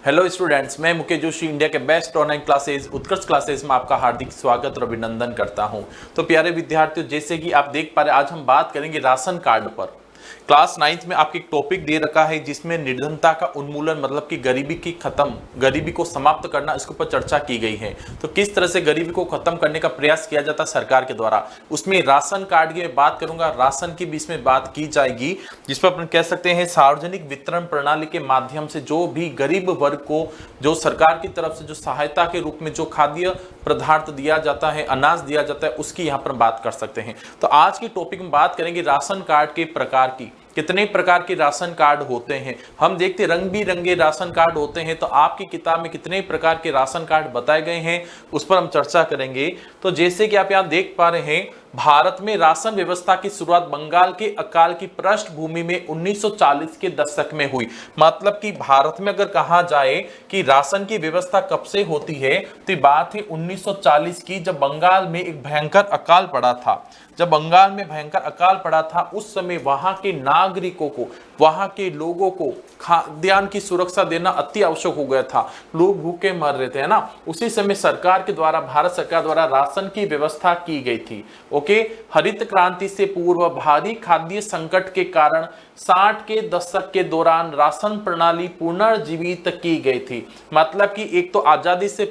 Hello students, मैं Mukesh Joshi India के best online classes उत्कर्ष classes में आपका हार्दिक स्वागत और अभिनंदन करता हूं। तो प्यारे विद्यार्थियों, जैसे कि आप देख पा रहे हैं, आज हम बात करेंगे राशन कार्ड पर। क्लास 9th में आपको एक टॉपिक दे रखा है जिसमें निर्धनता का उन्मूलन मतलब कि गरीबी की खत्म, गरीबी को समाप्त करना, इसके ऊपर चर्चा की गई है। तो किस तरह से गरीबी को खत्म करने का प्रयास किया जाता है सरकार के द्वारा, उसमें राशन कार्ड की मैं बात करूंगा, राशन की भी इसमें बात की जाएगी, जिस पर अपन कह सकते हैं सार्वजनिक वितरण प्रणाली के माध्यम से जो भी गरीब वर्ग को जो सरकार की तरफ से जो सहायता के रूप में जो खाद्य पदार्थ दिया जाता है, अनाज दिया जाता है, उसकी यहाँ पर बात कर सकते हैं। तो आज की टॉपिक में बात करेंगे राशन कार्ड के प्रकार की। कितने प्रकार के राशन कार्ड होते हैं हम देखते, रंग बिरंगे राशन कार्ड होते हैं। तो आपकी किताब में कितने प्रकार के राशन कार्ड बताए गए हैं उस पर हम चर्चा करेंगे। तो जैसे कि आप यहाँ देख पा रहे हैं, भारत में राशन व्यवस्था की शुरुआत बंगाल के अकाल की पृष्ठभूमि में 1940 के दशक में हुई। मतलब कि भारत में अगर कहा जाए कि राशन की व्यवस्था कब से होती है, तो बात है 1940 की, जब बंगाल में एक भयंकर अकाल पड़ा था। जब बंगाल में भयंकर अकाल पड़ा था, उस समय वहां के नागरिकों को, वहां के लोगों को खाद्यान्न की सुरक्षा देना अति आवश्यक हो गया था। लोग भूखे मर रहे थे, है ना। उसी समय सरकार के द्वारा, भारत सरकार द्वारा राशन की व्यवस्था की गई थी। ओके, हरित क्रांति से पूर्व भारी खाद्य संकट के कारण 60 के दशक के दौरान राशन प्रणाली पुनर्जीवित की गई थी। मतलब कि एक तो आजादी से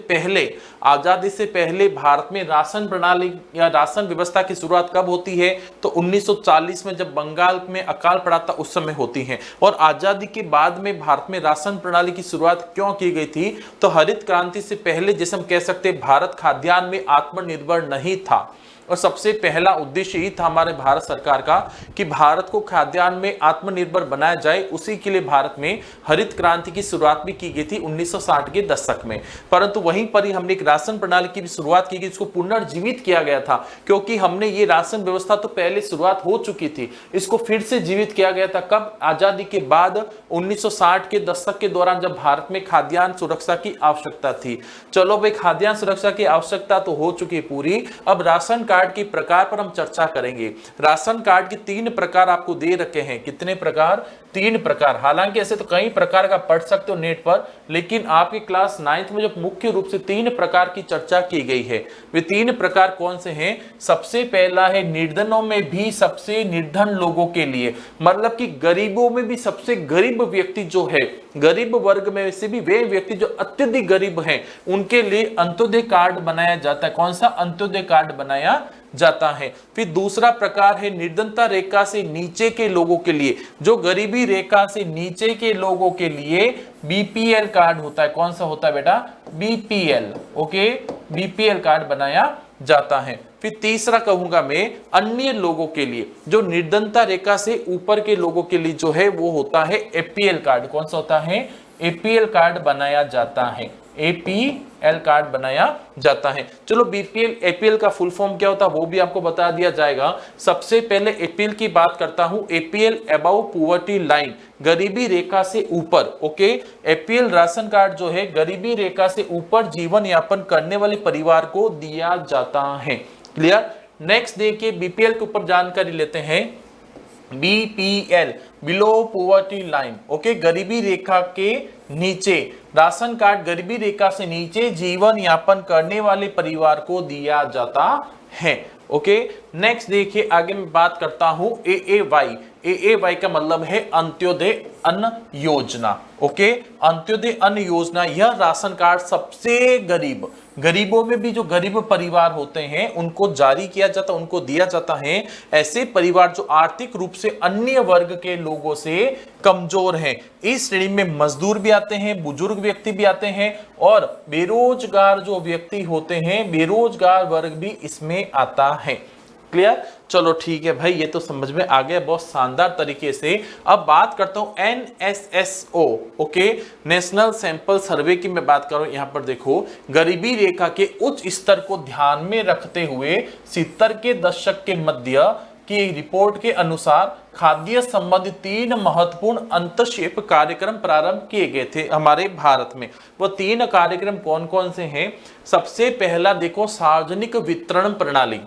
पहले भारत में राशन प्रणाली या राशन व्यवस्था की शुरुआत कब होती है, तो 1940 में जब बंगाल में अकाल पड़ा था उस समय होती है। और आजादी के बाद में भारत में राशन प्रणाली की शुरुआत क्यों की गई थी, तो हरित क्रांति से पहले, जैसे हम कह सकते हैं, भारत खाद्यान्न में आत्मनिर्भर नहीं था। और सबसे पहला उद्देश्य ही था हमारे भारत सरकार का कि भारत को खाद्यान्न में आत्मनिर्भर बनाया जाए। उसी के लिए भारत में हरित क्रांति की शुरुआत भी की गई थी 1960 के दशक में। परंतु वहीं पर ही हमने एक राशन प्रणाली की भी शुरुआत की गई, इसको पुनर्जीवित किया गया था, क्योंकि हमने ये राशन व्यवस्था तो पहले शुरुआत हो चुकी थी, इसको फिर से जीवित किया गया था। कब? आजादी के बाद 1960 के दशक के दौरान, जब भारत में खाद्यान्न सुरक्षा की आवश्यकता थी। चलो भाई, खाद्यान्न सुरक्षा की आवश्यकता तो हो चुकी पूरी। अब राशन कार्ड के प्रकार पर हम चर्चा करेंगे। राशन कार्ड के 3 प्रकार आपको दे रखे हैं। कितने प्रकार? 3 प्रकार। हालांकि ऐसे तो कई प्रकार का पढ़ सकते हो नेट पर, लेकिन आपके क्लास 9th में जो मुख्य रूप से 3 प्रकार की चर्चा की गई है, वे 3 प्रकार कौन से हैं? सबसे पहला है निर्धनों में भी सबसे निर्धन लोगों के लिए, मतलब कि गरीबों में भी सबसे गरीब व्यक्ति जो है, गरीब वर्ग में से भी वे व्यक्ति जो अत्यधिक गरीब हैं, उनके लिए अंत्योदय कार्ड बनाया जाता है। कौन सा? अंत्योदय कार्ड बनाया जाता है। फिर दूसरा प्रकार है निर्धनता रेखा से नीचे के लोगों के लिए, जो गरीबी रेखा से नीचे के लोगों के लिए बीपीएल कार्ड होता है। कौन सा होता है बेटा? बीपीएल। ओके, बीपीएल कार्ड बनाया जाता है। फिर तीसरा कहूंगा मैं, अन्य लोगों के लिए, जो निर्धनता रेखा से ऊपर के लोगों के लिए जो है वो होता है एपीएल कार्ड। कौन सा होता है? एपीएल कार्ड बनाया जाता है। एपीएल कार्ड बनाया जाता है। चलो, बीपीएल एपीएल का फुल फॉर्म क्या होता है वो भी आपको बता दिया जाएगा। सबसे पहले एपीएल की बात करता हूं। एपीएल अबव पॉवर्टी लाइन, गरीबी रेखा से ऊपर। ओके, एपीएल राशन कार्ड जो है गरीबी रेखा से ऊपर जीवन यापन करने वाले परिवार को दिया जाता है। क्लियर? नेक्स्ट देखिए, बीपीएल के ऊपर जानकारी लेते हैं। BPL, below poverty line. Okay, गरीबी रेखा के नीचे, राशन कार्ड गरीबी रेखा से नीचे जीवन यापन करने वाले परिवार को दिया जाता है। ओके, नेक्स्ट देखिए, आगे मैं बात करता हूं एएवाई। एएवाई का मतलब है अंत्योदय अन्न योजना। ओके, अंत्योदय अन्न योजना, यह राशन कार्ड सबसे गरीब, गरीबों में भी जो गरीब परिवार होते हैं उनको जारी किया जाता, उनको दिया जाता है। ऐसे परिवार जो आर्थिक रूप से अन्य वर्ग के लोगों से कमजोर हैं। इस श्रेणी में मजदूर भी आते हैं, बुजुर्ग व्यक्ति भी आते हैं, और बेरोजगार जो व्यक्ति होते हैं, बेरोजगार वर्ग भी इसमें आता है। क्लियर? चलो ठीक है भाई, ये तो समझ में आ गया बहुत शानदार तरीके से। अब बात करता हूं NSSO. Okay, national sample survey की मैं बात करूं। यहां पर देखो, गरीबी रेखा के उच्च स्तर को ध्यान में रखते हुए 70 के दशक के मध्य की रिपोर्ट के अनुसार खाद्य संबंधित 3 महत्वपूर्ण अंतक्षेप कार्यक्रम प्रारंभ किए गए थे हमारे भारत में। वो 3 कार्यक्रम कौन कौन से हैं? सबसे पहला देखो, सार्वजनिक वितरण प्रणाली।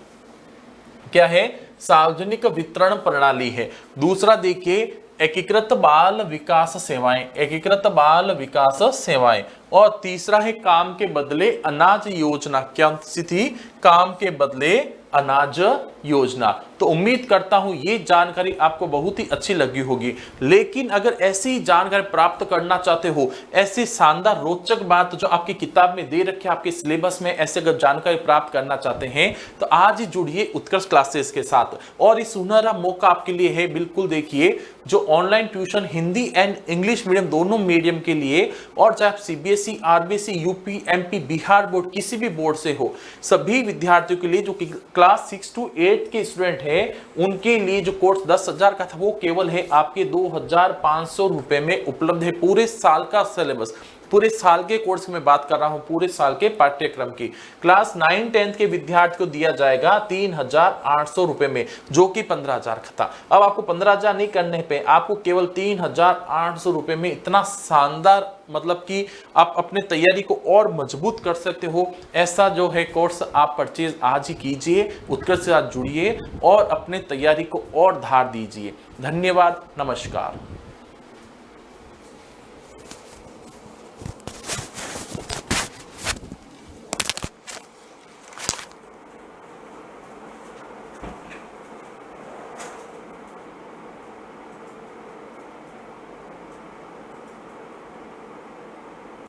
क्या है? सार्वजनिक वितरण प्रणाली है। दूसरा देखिए एकीकृत बाल विकास सेवाएं, एकीकृत बाल विकास सेवाएं। और तीसरा है काम के बदले अनाज योजना। क्या सी थी? काम के बदले अनाज योजना। तो उम्मीद करता हूं ये जानकारी आपको बहुत ही अच्छी लगी होगी। लेकिन अगर ऐसी जानकारी प्राप्त करना चाहते हो, ऐसी शानदार रोचक बात जो आपकी किताब में दे रखी है, आपके सिलेबस में ऐसे अगर जानकारी प्राप्त करना चाहते हैं तो आज ही जुड़िए उत्कर्ष क्लासेस के साथ। और इस सुनहरा मौका आपके लिए है। बिल्कुल देखिए, जो online tuition Hindi and English medium दोनों मीडियम के लिए, और चाहे आप CBSE, RBSE, UP, MP, Bihar board, किसी भी बोर्ड से हो, सभी विद्यार्थियों के लिए जो क्लास 6 to 8 के स्टूडेंट है, उनके लिए जो कोर्स 10,000 का था वो केवल है आपके 2,500 रुपए में उपलब्ध है। पूरे साल का सिलेबस, पूरे साल के कोर्स में बात कर रहा हूं, पूरे साल के पाठ्यक्रम की। क्लास 9 10 के विद्यार्थी को दिया जाएगा 3,800 रुपए में, जो कि 15,000 का था। अब आपको 15,000 नहीं करने पे आपको केवल 3,800 रुपए में इतना शानदार, मतलब कि आप अपने तैयारी को और मजबूत कर सकते हो, ऐसा जो है कोर्स आप परचेज आज ही कीजिए, उत्कर्ष से आज जुड़िए और अपने तैयारी को और धार दीजिए। धन्यवाद, नमस्कार।